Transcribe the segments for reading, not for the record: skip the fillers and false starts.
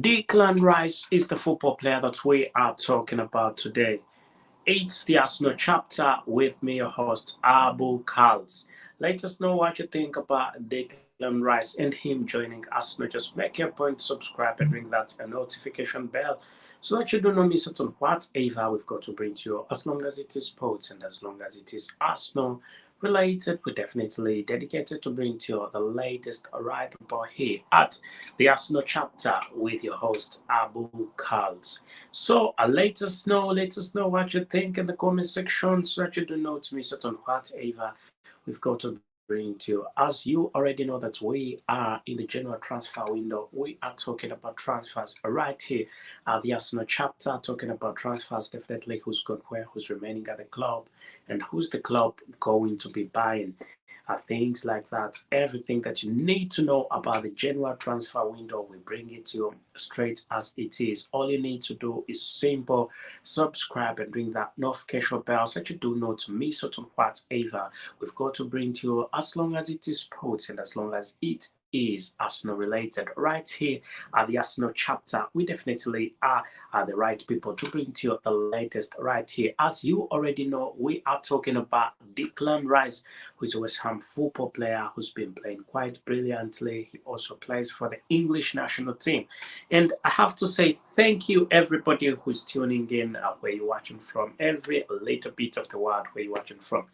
Declan Rice is the football player that we are talking about today. It's the Arsenal chapter with me, your host, Abu Kals. Let us know what you think about Declan Rice and him joining Arsenal. Just make your point, subscribe, and ring that a notification bell so that you do not miss out on whatever we've got to bring to you. As long as it is sports and as long as it is Arsenal related, we're definitely dedicated to bring to you the latest right about here at the Arsenal chapter with your host Abu Kals. So let us know what you think in the comment section so that you do not miss out on whatever we've got to bring to you. As you already know that we are in the general transfer window, we are talking about transfers right here at the Arsenal chapter, talking about transfers, definitely who's gone where, who's remaining at the club, and who's the club going to be buying. Things like that, everything that you need to know about the general transfer window, we bring it to you straight as it is. All you need to do is simple subscribe and ring that notification bell so that you do not miss out on whatever we've got to bring to you, as long as it is sports and as long as it is Arsenal related. Right here at the Arsenal chapter, we definitely are the right people to bring to you the latest right here. As you already know, we are talking about Declan Rice, who's a West Ham football player who's been playing quite brilliantly. He also plays for the English national team. And I have to say thank you everybody who's tuning in, where you're watching from, every little bit of the world where you're watching from.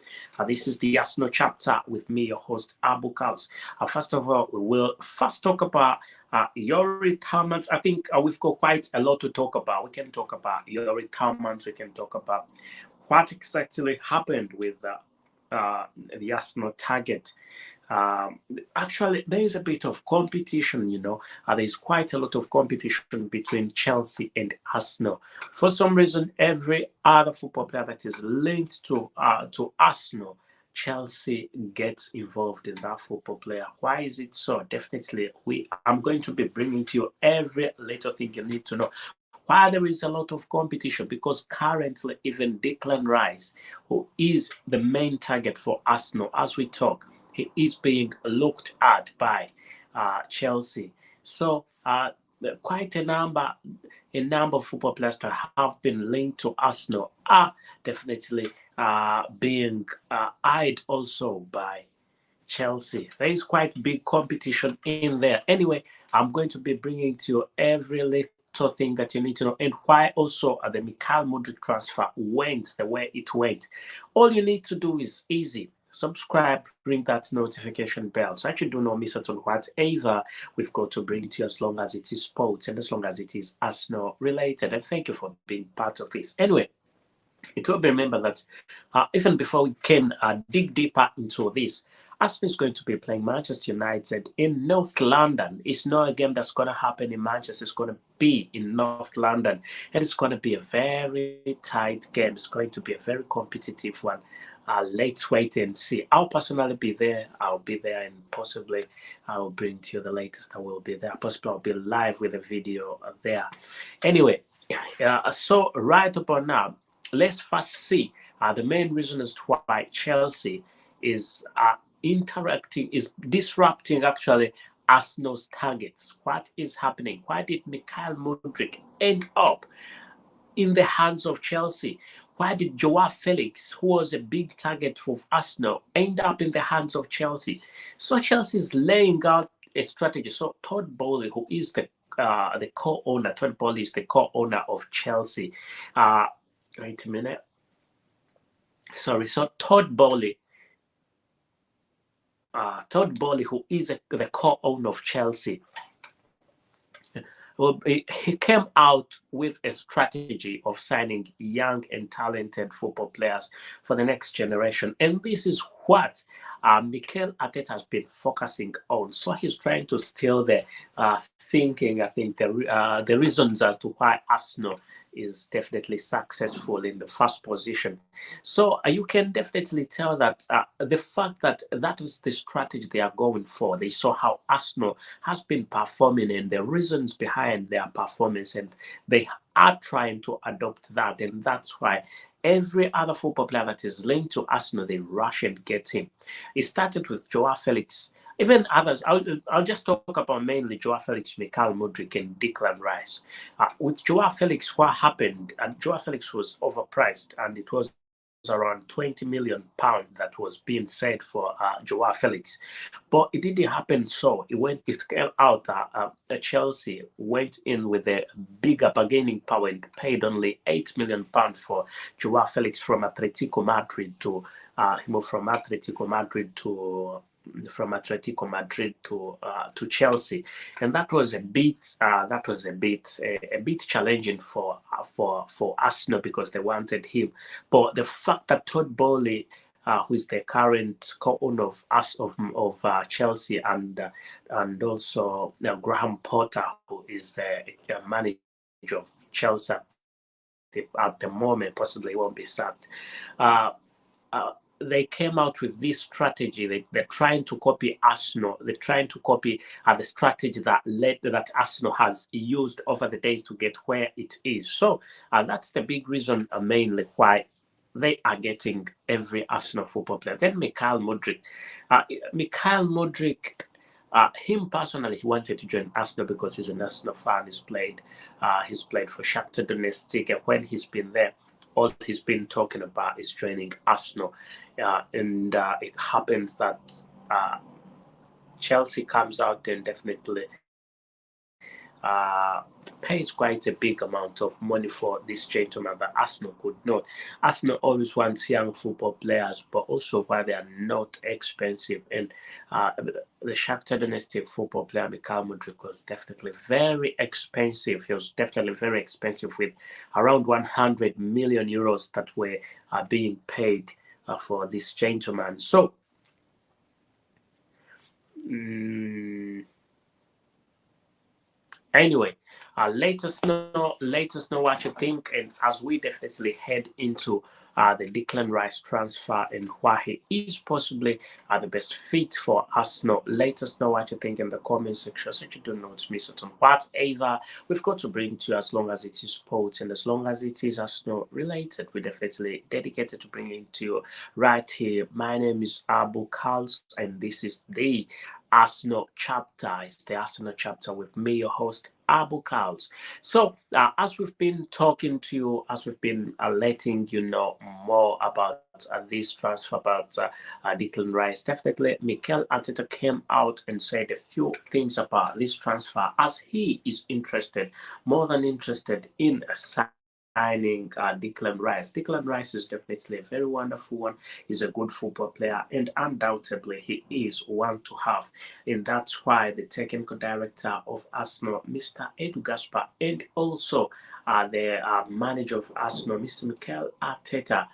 This is the Arsenal chapter with me, your host Abu Kaus. First of all, we will first talk about your retirement. I think we've got quite a lot to talk about. We can talk about your retirement. We can talk about what exactly happened with the Arsenal target. Actually, there is a bit of competition, there's quite a lot of competition between Chelsea and Arsenal. For some reason, every other football player that is linked to Arsenal, Chelsea gets involved in that football player. Why is it so? Definitely, I'm going to be bringing to you every little thing you need to know. Why there is a lot of competition? Because currently, even Declan Rice, who is the main target for Arsenal as we talk, he is being looked at by Chelsea. So quite a number of football players that have been linked to Arsenal are definitely being eyed also by Chelsea. There is quite big competition in there. Anyway, I'm going to be bringing to you every little thing that you need to know, and why also the Mikhail Mudryk transfer went the way it went. All you need to do is easy. Subscribe, ring that notification bell so that you do not miss out on whatever we've got to bring to you, as long as it is sports and as long as it is Arsenal related. And thank you for being part of this. Anyway, it will be remembered that even before we can dig deeper into this, Arsenal is going to be playing Manchester United in North London. It's not a game that's going to happen in Manchester. It's going to be in North London. And it's going to be a very tight game. It's going to be a very competitive one. Let's wait and see. I'll personally be there. I'll be there, and possibly I will bring to you the latest. I will be there. Possibly I'll be live with a video there. Anyway, so right about now, let's first see the main reason as to why Chelsea is disrupting actually Arsenal's targets. What is happening? Why did Mikhail Mudryk end up in the hands of Chelsea? Why did Joao Felix, who was a big target for Arsenal, end up in the hands of Chelsea? So Chelsea is laying out a strategy. So Todd Bowley, who is the co-owner, Todd Bowley is the co-owner of Chelsea. Wait a minute. Sorry. So Todd Bowley, who is the co-owner of Chelsea, well, he came out with a strategy of signing young and talented football players for the next generation. And this is what Mikel Arteta has been focusing on. So he's trying to steal the thinking, I think, the reasons as to why Arsenal is definitely successful in the first position. So you can definitely tell that the fact that that is the strategy they are going for. They saw how Arsenal has been performing and the reasons behind their performance, and they are trying to adopt that. And that's why every other football player that is linked to Arsenal, they rush and get him. It started with Joao Felix. even others. I'll just talk about mainly Joao Felix, Mikhail Mudryk, and Declan Rice. With Joao Felix, what happened? Joao Felix was overpriced, and it was around 20 million pounds that was being said for Joao Felix. But it didn't happen so. It came out that Chelsea went in with a bigger bargaining power and paid only £8 million for Joao Felix from Atletico Madrid to he moved from Atletico Madrid to Chelsea, and that was a bit challenging for Arsenal because they wanted him. But the fact that Todd Bowley, who is the current co-owner of Chelsea, and also Graham Potter, who is the manager of Chelsea at the moment, possibly won't be sacked. Uh, they came out with this strategy. They're trying to copy Arsenal. They're trying to copy the strategy that Arsenal has used over the days to get where it is. So that's the big reason, mainly why they are getting every Arsenal football player. Then Mikhail Mudryk. Mikhail Mudryk, him personally, he wanted to join Arsenal because he's an Arsenal fan. He's played for Shakhtar Donetsk, and when he's been there, all he's been talking about is joining Arsenal. And it happens that Chelsea comes out and definitely pays quite a big amount of money for this gentleman that Arsenal could not. Arsenal always wants young football players, but also why they are not expensive. And the Shakhtar Donetsk football player Mikhail Mudryk was definitely very expensive. He was definitely very expensive, with around 100 million euros that were being paid for this gentleman. So. Anyway, let us know what you think, and as we definitely head into the Declan Rice transfer and why he is possibly the best fit for Arsenal. Let us know what you think in the comment section, so you do not miss out on whatever we've got to bring to you, as long as it is sports and as long as it is Arsenal related. We're definitely dedicated to bringing to you right here. My name is Abu Kals, and this is the Arsenal chapter. It's the Arsenal chapter with me, your host, Abu Kals. So, as we've been talking to you, as we've been letting you know more about this transfer, about Declan Rice, definitely Mikel Arteta came out and said a few things about this transfer, as he is interested, more than interested, in signing Declan Rice. Declan Rice is definitely a very wonderful one. He's a good football player, and undoubtedly he is one to have. And that's why the technical director of Arsenal, Mr. Edu Gaspar, and also the manager of Arsenal, Mr. Mikel Arteta,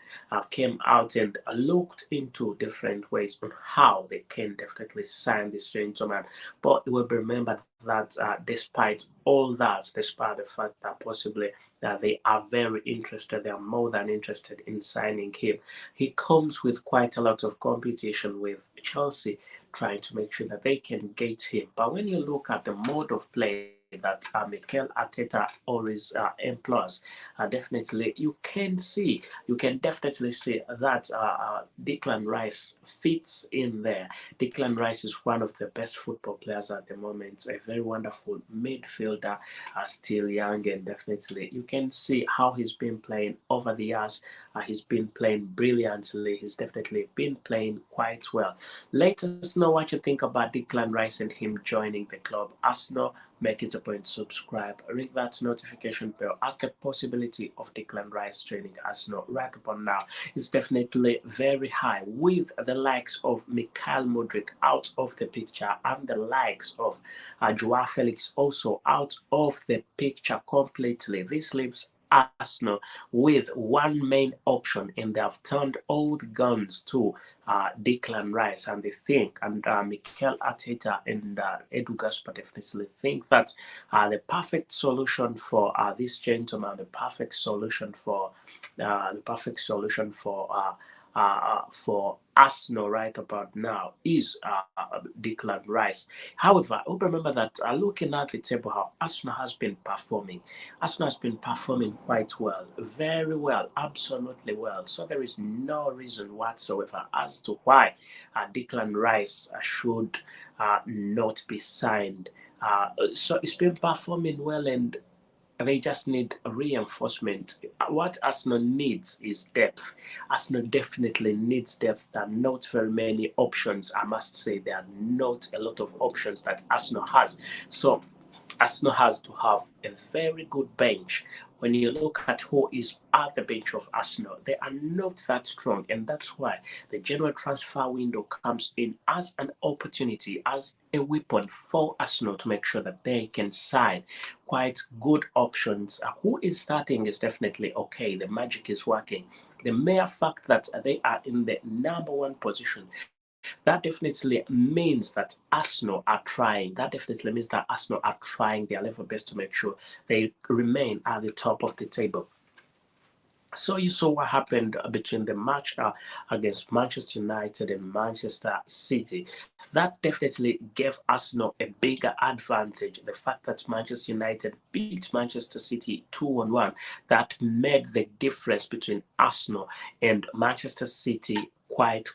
came out and looked into different ways on how they can definitely sign this gentleman. But it will be remembered that despite all that, despite the fact that possibly they are very interested, they are more than interested in signing him, he comes with quite a lot of competition with Chelsea, trying to make sure that they can get him. But when you look at the mode of play that Mikel Arteta always employs, definitely you can definitely see that Declan Rice fits in there. Declan Rice is one of the best football players at the moment, a very wonderful midfielder, still young, and definitely you can see how he's been playing over the years. He's been playing brilliantly. He's definitely been playing quite well. Let us know what you think about Declan Rice and him joining the club. Arsenal, make it a point to subscribe, ring that notification bell, as the possibility of Declan Rice joining Arsenal right upon now is definitely very high, with the likes of Mikhail Mudryk out of the picture and the likes of Joao Felix also out of the picture completely. This leaves Arsenal with one main option, and they have turned all the guns to Declan Rice, and they think, and Mikel Arteta and Edu Gaspar definitely think that the perfect solution for this gentleman, the perfect solution for for Arsenal right about now is Declan Rice. However, I hope remember that looking at the table, how Arsenal has been performing. Arsenal has been performing quite well, very well, absolutely well. So there is no reason whatsoever as to why Declan Rice should not be signed. So it's been performing well, and they just need reinforcement. What Arsenal needs is depth. Arsenal definitely needs depth. There are not very many options, I must say. There are not a lot of options that Arsenal has. So Arsenal has to have a very good bench. When you look at who is at the bench of Arsenal, they are not that strong, and that's why the January transfer window comes in as an opportunity, as a weapon for Arsenal to make sure that they can sign quite good options. Who is starting is definitely okay. The magic is working. The mere fact that they are in the number one position, that definitely means that Arsenal are trying. That definitely means that Arsenal are trying their level best to make sure they remain at the top of the table. So you saw what happened between the match against Manchester United and Manchester City. That definitely gave Arsenal a bigger advantage. The fact that Manchester United beat Manchester City 2-1, that made the difference between Arsenal and Manchester City quite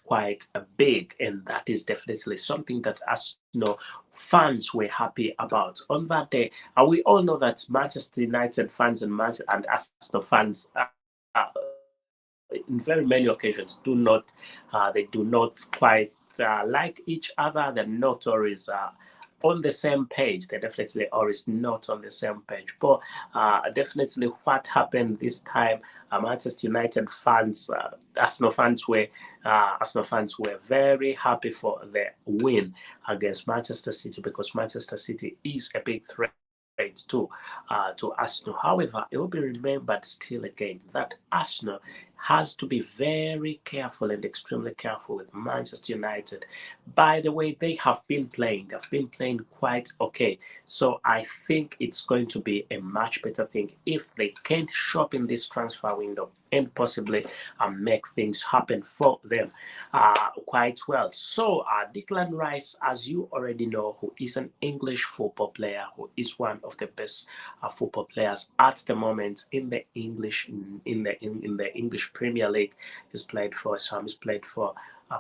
big, and that is definitely something that Arsenal fans were happy about on that day. We all know that Manchester United fans and Arsenal fans in very many occasions they do not quite like each other. They're not always on the same page. They're definitely always not on the same page. But definitely what happened this time, Manchester United fans, Arsenal fans were very happy for the win against Manchester City, because Manchester City is a big threat to Arsenal. However, it will be remembered still again that Arsenal has to be very careful and extremely careful with Manchester United. By the way, they have been playing. They've been playing quite okay. So I think it's going to be a much better thing if they can shop in this transfer window and possibly make things happen for them quite well. So Declan Rice, as you already know, who is an English football player, who is one of the best football players at the moment in the English Premier League. He's played for some. He's played for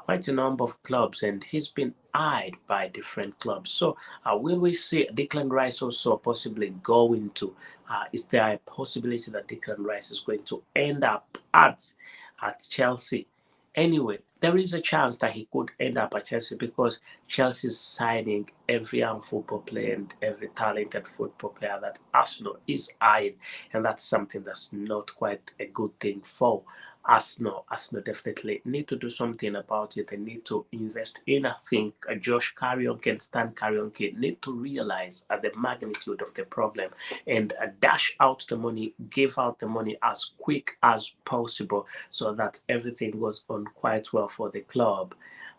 quite a number of clubs, and he's been eyed by different clubs. So will we see Declan Rice also possibly going to? Is there a possibility that Declan Rice is going to end up at Chelsea? Anyway, there is a chance that he could end up at Chelsea, because Chelsea is signing every young football player and every talented football player that Arsenal is eyeing, and that's something that's not quite a good thing for Arsenal. Arsenal definitely need to do something about it. They need to invest in, I think, Josh Carrion and Stan Carrion need to realize the magnitude of the problem and dash out the money, give out the money as quick as possible, so that everything goes on quite well for the club.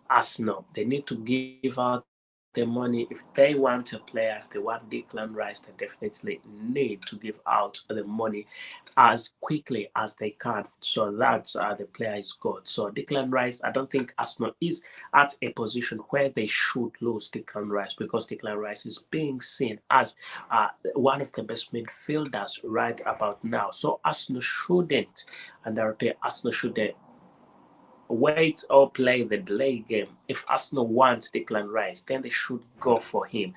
Arsenal, they need to give out the money. If they want a player, if they want Declan Rice, they definitely need to give out the money as quickly as they can, so that the player is good. So Declan Rice, I don't think Arsenal is at a position where they should lose Declan Rice, because Declan Rice is being seen as one of the best midfielders right about now. So Arsenal shouldn't, and I repeat, Arsenal shouldn't wait or play the delay game. If Arsenal wants Declan Rice, then they should go for him.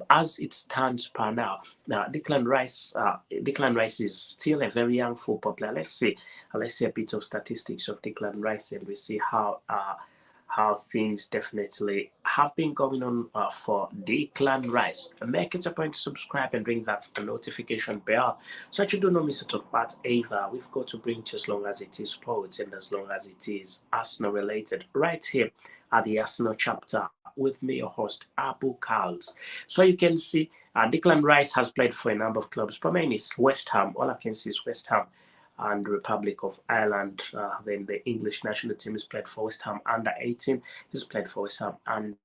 As it stands per now, Declan Rice is still a very young football player. Let's see a bit of statistics of Declan Rice, and we see how things definitely have been going on for Declan Rice. Make it a point to subscribe and ring that notification bell so that you do not miss out on whatever we've got to bring to, as long as it is sports and as long as it is Arsenal related, right here at the Arsenal chapter with me, your host, Abu Carls. So you can see Declan Rice has played for a number of clubs, but mainly it's West Ham. All I can see is West Ham and Republic of Ireland. Then the English national team is played for West Ham under 18. He's played for West Ham under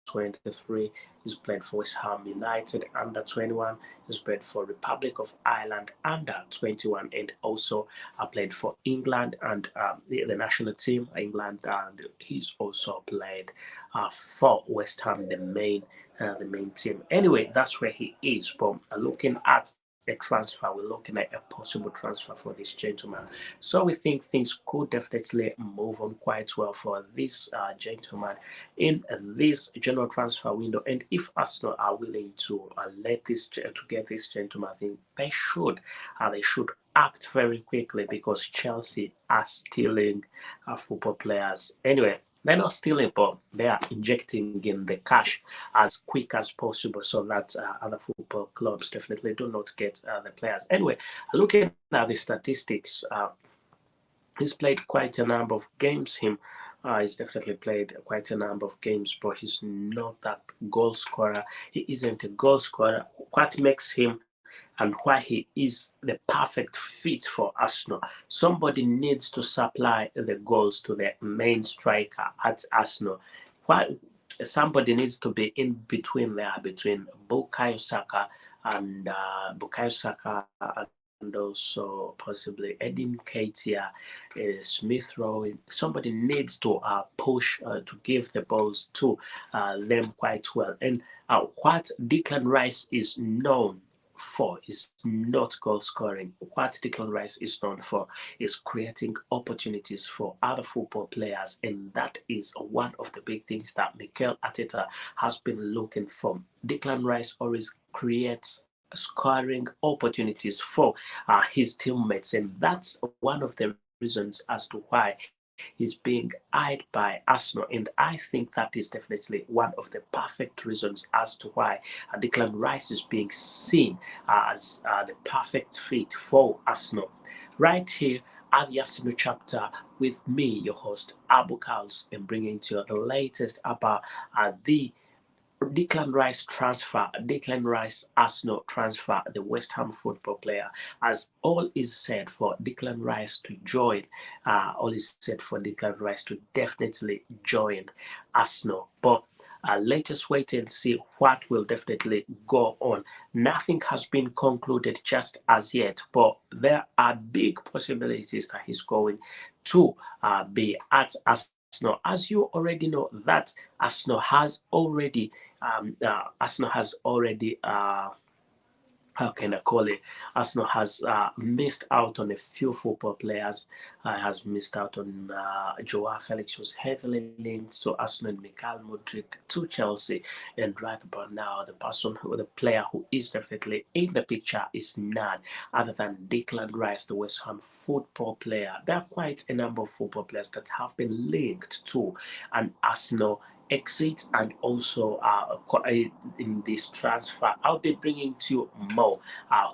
23. He's played for West Ham United under 21. He's played for Republic of Ireland under 21, and also played for England and the national team England. And he's also played for West Ham, the main team. Anyway, that's where he is. But looking at a transfer, we're looking at a possible transfer for this gentleman. So we think things could definitely move on quite well for this gentleman in this general transfer window. And if Arsenal are willing to get this gentleman, I think they should act very quickly, because Chelsea are stealing football players. Anyway, they're not stealing, but they are injecting in the cash as quick as possible, so that other football clubs definitely do not get the players. Anyway, looking at the statistics, he's played quite a number of games. He's definitely played quite a number of games, but he's not that goal scorer. He isn't a goal scorer. What makes him and why he is the perfect fit for Arsenal? Somebody needs to supply the goals to the main striker at Arsenal. Why? Somebody needs to be in between there, between Bukayo Saka and also possibly Edin Ketia, Smith Rowe. Somebody needs to push to give the balls to them quite well. And what Declan Rice is known for is not goal scoring. What Declan Rice is known for is creating opportunities for other football players, and that is one of the big things that Mikel Arteta has been looking for. Declan Rice always creates scoring opportunities for his teammates, and that's one of the reasons as to why he's being eyed by Arsenal. And I think that is definitely one of the perfect reasons as to why Declan Rice is being seen as the perfect fit for Arsenal. Right here at the Arsenal chapter with me, your host Abu Kals, and bringing to you the latest about the Declan Rice transfer, Declan Rice Arsenal transfer, the West Ham football player, as all is said for Declan Rice to join, all is said for Declan Rice to definitely join Arsenal. But let us wait and see what will definitely go on. Nothing has been concluded just as yet, but there are big possibilities that he's going to be at Arsenal. As you already know, that Arsenal has already how can I call it? Arsenal has missed out on a few football players. Has missed out on Joao Felix, was heavily linked to Arsenal, and Mikhail Mudryk to Chelsea. And right about now, the player who is definitely in the picture is none other than Declan Rice, the West Ham football player. There are quite a number of football players that have been linked to an Arsenal exit, and also in this transfer I'll be bringing to you more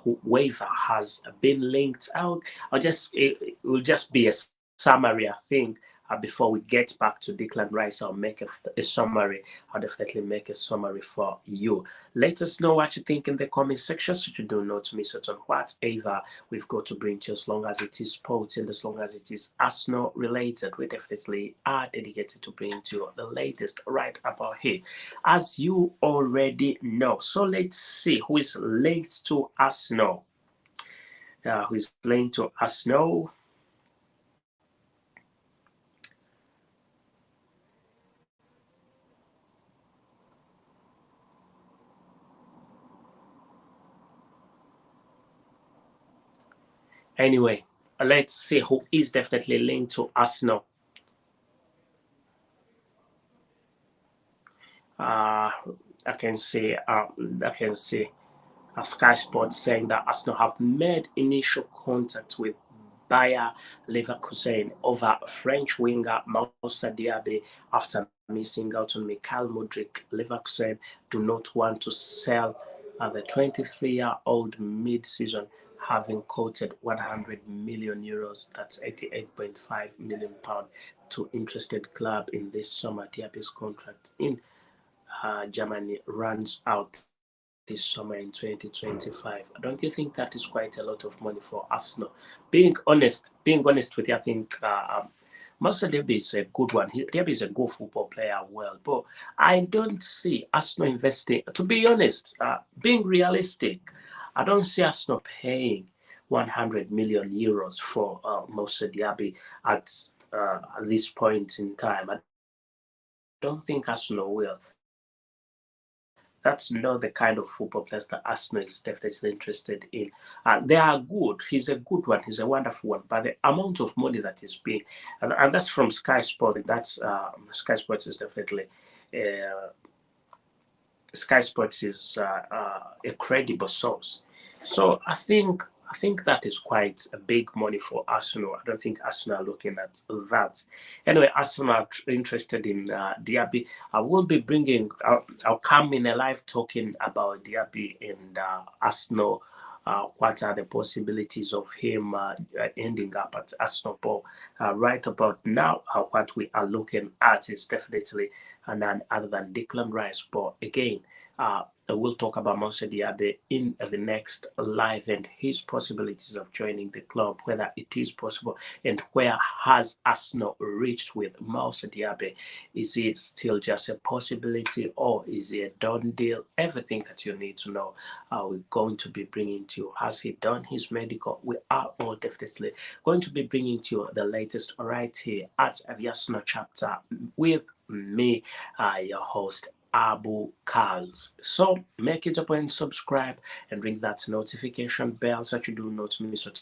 who waiver has been linked out. It will just be a summary, I think. Before we get back to Declan Rice, I'll make a summary. I'll definitely make a summary for you. Let us know what you think in the comment section, so you do not miss out on whatever we've got to bring to you. As long as it is sports and as long as it is Arsenal related, we definitely are dedicated to bring to you the latest right about here, as you already know. So let's see who is linked to Arsenal. Who is linked to Arsenal? Anyway, let's see who is definitely linked to Arsenal. I can see Sky Sports saying that Arsenal have made initial contact with Bayer Leverkusen over French winger Moussa Diaby after missing out on Mikhail Mudryk. Leverkusen do not want to sell the 23-year-old mid-season, having quoted 100 million euros, that's 88.5 million pounds, to interested club in this summer. Diaby's contract in Germany runs out this summer in 2025. Don't you think that is quite a lot of money for Arsenal? Being honest with you, I think Moussa Diaby is a good one. Diaby is a good football player, well, but I don't see Arsenal investing. To be honest, being realistic, I don't see Arsenal paying 100 million euros for Moussa Diaby at this point in time. I don't think Arsenal will. That's not the kind of football players that Arsenal is definitely interested in. They are good. He's a good one. He's a wonderful one. But the amount of money that is being, and that's from Sky Sport. Sky Sports is definitely. Uh, Sky Sports is a credible source. So I think that is quite a big money for Arsenal. I don't think Arsenal are looking at that. Anyway, Arsenal are interested in Diaby. I will be bringing. I'll come in a live talking about Diaby and Arsenal. What are the possibilities of him ending up at Arsenal? But right about now, what we are looking at is definitely none other than Declan Rice. But again, we'll talk about Moussa Diaby in the next live and his possibilities of joining the club, whether it is possible, and where has Arsenal reached with Moussa Diaby. Is it still just a possibility or is it a done deal? Everything that you need to know, we're going to be bringing to you. Has he done his medical? We are all definitely going to be bringing to you the latest right here at the Arsenal chapter with me, your host, Abu Kals. So make it a point, subscribe, and ring that notification bell so that you do not miss out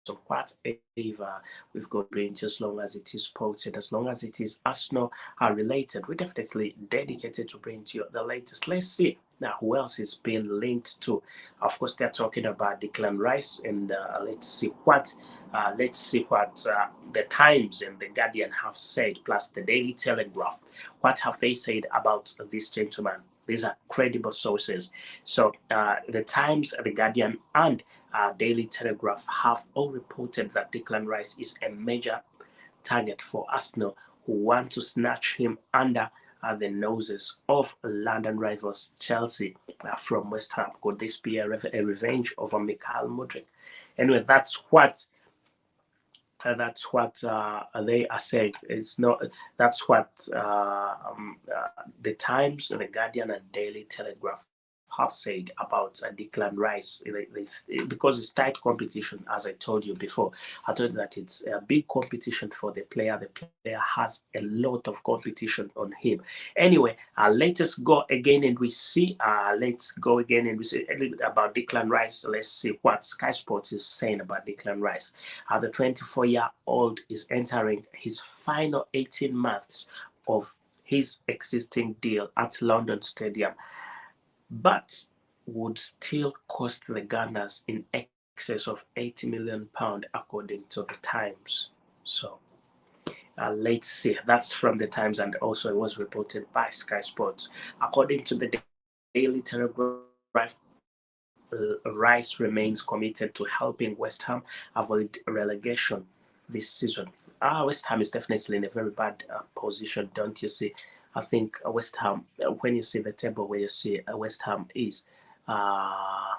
on whatever we've got bring as long as it is posted, as long as it is Arsenal related. We're definitely dedicated to bring to you the latest. Let's see now who else is being linked to. Of course, they're talking about Declan Rice, and let's see what the Times and the Guardian have said, plus the Daily Telegraph. What have they said about this gentleman? These are credible sources. So the Times, the Guardian, and Daily Telegraph have all reported that Declan Rice is a major target for Arsenal, who want to snatch him under the noses of London rivals Chelsea from West Ham. Could this be a revenge over Mikhail Mudryk? Anyway, that's what they are saying. It's not. That's what the Times, the Guardian, and Daily Telegraph have said about Declan Rice. Because it's tight competition, as I told you before. I told you that it's a big competition for the player. The player has a lot of competition on him. Anyway, let us go again and we see. Let's go again and we see a little bit about Declan Rice. Let's see what Sky Sports is saying about Declan Rice. The 24-year-old is entering his final 18 months of his existing deal at London Stadium, but would still cost the Gunners in excess of £80 million, according to the Times. So let's see. That's from the Times, and also it was reported by Sky Sports. According to the Daily Telegraph, Rice remains committed to helping West Ham avoid relegation this season. West Ham is definitely in a very bad position, don't you see? I think West Ham, when you see the table where you see West Ham uh,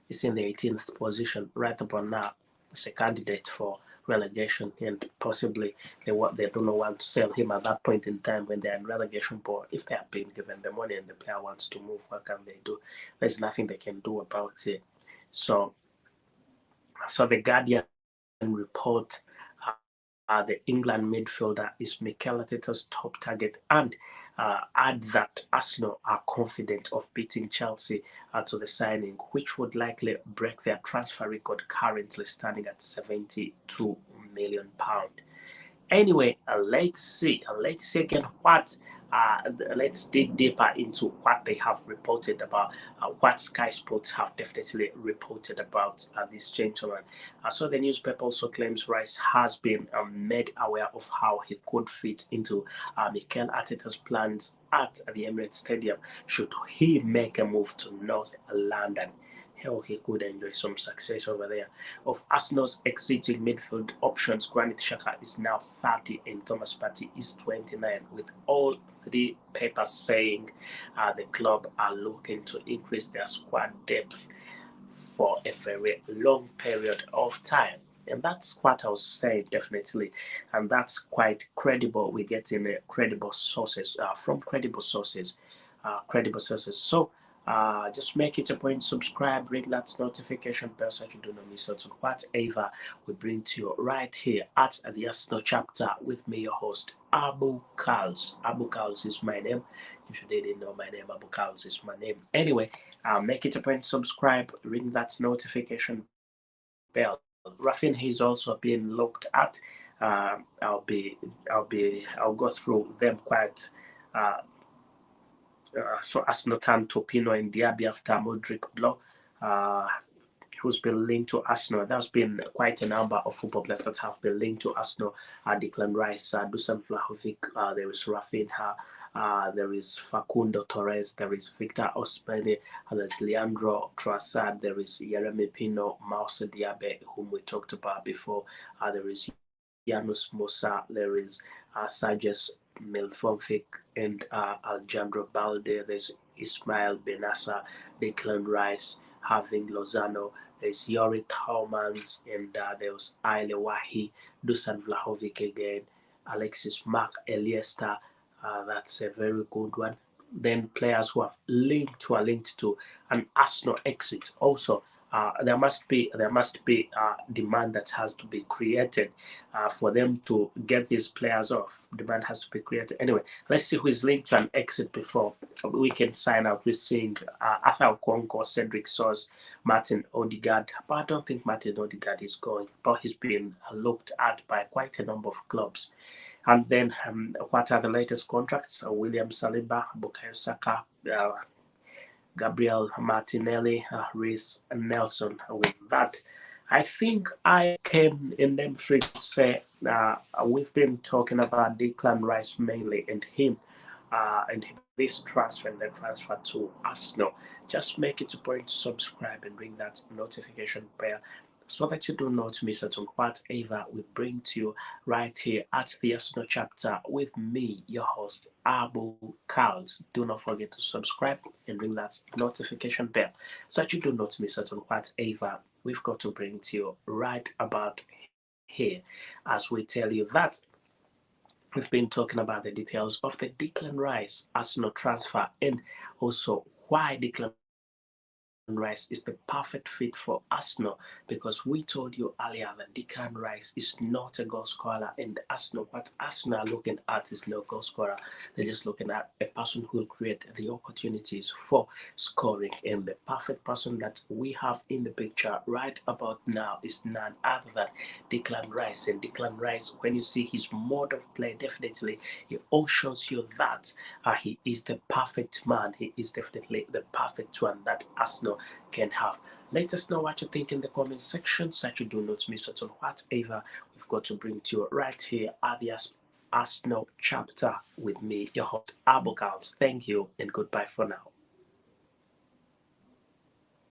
is in the 18th position right upon now. As a candidate for relegation, and possibly they don't want to sell him at that point in time when they're in relegation. But if they are being given the money and the player wants to move, what can they do? There's nothing they can do about it. So the Guardian report the England midfielder is Mikel Arteta's top target, and add that Arsenal are confident of beating Chelsea to the signing, which would likely break their transfer record currently standing at £72 million. Anyway, let's see. Let's see again what. Let's dig deeper into what they have reported about what Sky Sports have definitely reported about this gentleman. So the newspaper also claims Rice has been made aware of how he could fit into Mikel Arteta's plans at the Emirates Stadium should he make a move to North London. Hell, he could enjoy some success over there. Of Arsenal's exiting midfield options, Granit Xhaka is now 30 and Thomas Partey is 29, with all three papers saying the club are looking to increase their squad depth for a very long period of time. And that's what I was saying, definitely. And that's quite credible. We're getting credible sources from credible sources. So just make it a point, subscribe, ring that notification bell so that you do not miss out on whatever we bring to you right here at the Arsenal chapter with me, your host, Abu Kals. Abu Kals is my name. If you didn't know my name, Abu Kals is my name. Anyway, make it a point, subscribe, ring that notification bell. Rafinha is also being looked at. I'll go through them quite. Uh, so Arsenal turned to Pino in Diaby after Modric blow. Uh, who's been linked to Arsenal. There's been quite a number of football players that have been linked to Arsenal. Declan Rice, Dusan Vlahovic, there is Rafinha, there is Facundo Torres, there is Victor Osimhen, there's Leandro Trossard, there is Yeremi Pino, Moussa Diaby, whom we talked about before. There is Janus Musa, there is Sages Milfonfic, and Alejandro Balde. There's Ismail Benassa, Declan Rice, having Lozano. There's Yori Taumans, and there was Aile Wahi, Dusan Vlahovic again, Alexis Mark Eliesta. That's a very good one. Then players who have linked to an Arsenal exit also. There must be demand that has to be created for them to get these players off. Demand has to be created. Anyway, let's see who is linked to an exit before we can sign out. We're seeing Arthur Okonkwo, Cedric Soares, Martin Odegaard. But I don't think Martin Odegaard is going. But he's been looked at by quite a number of clubs. And then what are the latest contracts? William Saliba, Bukayo Saka, Gabriel Martinelli, Reece Nelson. With that, I think I came in them three to say we've been talking about Declan Rice mainly and this transfer and the transfer to Arsenal. Just make it a point to subscribe and ring that notification bell so that you do not miss out on whatever we bring to you right here at the Arsenal chapter with me, your host, Abu Kals. Do not forget to subscribe and ring that notification bell so that you do not miss out on whatever we've got to bring to you right about here as we tell you that we've been talking about the details of the Declan Rice Arsenal transfer and also why Declan Rice is the perfect fit for Arsenal, because we told you earlier that Declan Rice is not a goal scorer, and Arsenal, what Arsenal are looking at is no goal scorer. They're just looking at a person who will create the opportunities for scoring, and the perfect person that we have in the picture right about now is none other than Declan Rice. And Declan Rice, when you see his mode of play, definitely it all shows you that he is the perfect man. He is definitely the perfect one that Arsenal can have. Let us know what you think in the comment section so that you do not miss out on whatever we've got to bring to you right here at the Arsenal chapter with me, your host, Abogals. Thank you and goodbye for now.